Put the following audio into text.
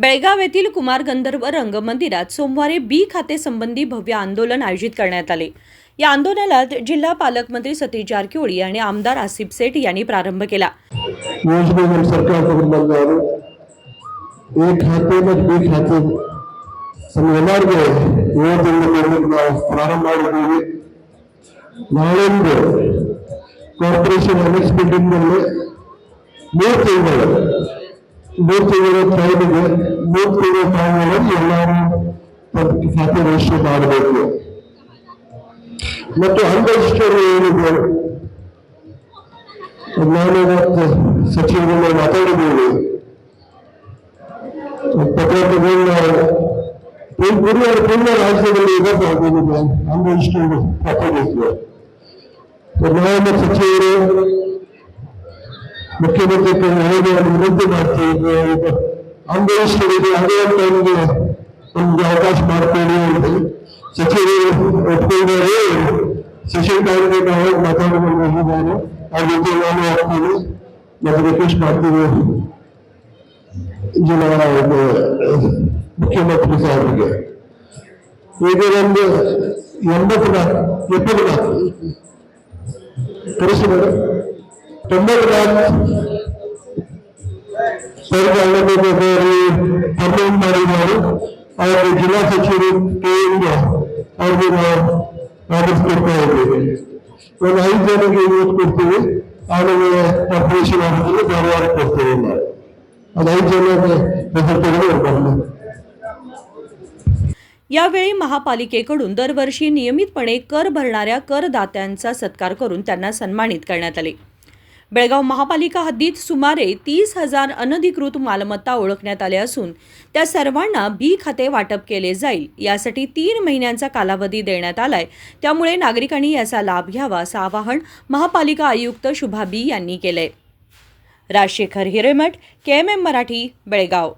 बेळगाव येथील कुमार गंधर्व रंगमंदिरात सोमवारी बी खाते संबंधी भव्य आंदोलन आयोजित करण्यात आले। या आंदोलनाला जिल्हा पालकमंत्री सतीश जारकिहोळी आणि आमदार आसिफ सेठ यांनी प्रारंभ केला। योजनेवर सरकारकडून ಬಂದಾರು एक खाते ಮತ್ತು बी खाते ಸಂಘಟನೆಗೆ ಯೋಜನೆಗಳನ್ನು ನಾವು ಪ್ರಾರಂಭ ಮಾಡಿದ್ದೀವಿ। ನಾಳೆಂದು ಕಾರ್ಪೊರೇಷನ್ ಅನೆಕ್ಸ್ ಬಿಲ್ಡಿಂಗ್ ನಲ್ಲಿ 3 ತಿಂಗಳ ಟೈಮಿಗೆ 3 ತಿಂಗಳ ಟೈಮಲ್ಲಿ ಎಲ್ಲರೂ ಖಾತೆ ರಿಜಿಸ್ಟರ್ ಮಾಡಬೇಕು ಮತ್ತು ಅನ್ರಿಜಿಸ್ಟರ್ ಏನಿದೆ ನಾನು ಸಚಿವರುಗಳು ಮಾತಾಡಿದ್ದೀವಿ। ಪೂರ್ಣ ರಾಜ್ಯದಲ್ಲಿ ಇದೆ ಅನ್ರಿಜಿಸ್ಟರ್ಡ್ ಪ್ರಾಪರ್ಟೀಸ್ ಸಚಿವರು ಮುಖ್ಯಮಂತ್ರಿ ವಿನಂತಿ ಮಾಡ್ತೀವಿ, ಅನ್ರಿಜಿಸ್ಟರ್ಡ್ ಇದೆ ಅದೇ ಟೈಮ್ಗೆ ನಮ್ಗೆ ಅವಕಾಶ ಮಾಡ್ಕೊಳ್ಳಿ ಅಂತ ಸಚಿವರು ಒಪ್ಪಿದ್ದಾರೆ। ಸೆಷನ್ ಟೈಮ್ಗೆ ನಾವು ಮಾತಾಡಿಕೊಂಡು ಬಂದಿದ್ದಾರೆ, ಆ ರೀತಿ ನಾನು ಹೋಗ್ತೀನಿ ಮತ್ತು ರಿಕ್ವೆಸ್ಟ್ ಮಾಡ್ತೀವಿ ಜಿಲ್ಲಾ ಮುಖ್ಯಮಂತ್ರಿ ಸಾಹೇಬರಿಗೆ। ಈಗ ಒಂದು 70 ಕರೆಸಿ ಮೇಡಮ್ 90 ಪರ್ಮನೆಂಟ್ ಮಾಡಿದ್ದಾರೆ। ಅವರು ಜಿಲ್ಲಾ ಸಚಿವರು ಕೈಯಿಂದ ಅವ್ರಿಗೆ ವಾಪಸ್ ಕೊಡ್ತಾ ಇದ್ದೀವಿ। ಒಂದು 5 ಜನಕ್ಕೆ ಇವತ್ತು ಕೊಡ್ತೀವಿ, ಆಮೇಲೆ ಕಾರ್ಪೊರೇಷನ್ ಆಫೀಸಲ್ಲಿ ಧಾರವಾಡ ಕೊಡ್ತೀವಿ। ನಾವು ಅದು 5 ಜನಕ್ಕೆ ಬರಲಿ। यावेळी महापालिकेकडून दरवर्षी नियमितपणे कर भरणाऱ्या करदात्यांचा सत्कार करून त्यांना सन्मानित करण्यात आले। बेळगाव महापालिका हद्दीत सुमारे 30,000 अनधिकृत मालमत्ता ओळखण्यात आल्या असून त्या सर्वांना बी खाते वाटप केले जाईल, यासाठी 3 महिन्यांचा कालावधी देण्यात आलाय। त्यामुळे नागरिकांनी याचा लाभ घ्यावा असं आवाहन महापालिका आयुक्त शुभा बी यांनी केलंय। राजशेखर हिरेमठ, KMM मराठी, बेळगाव।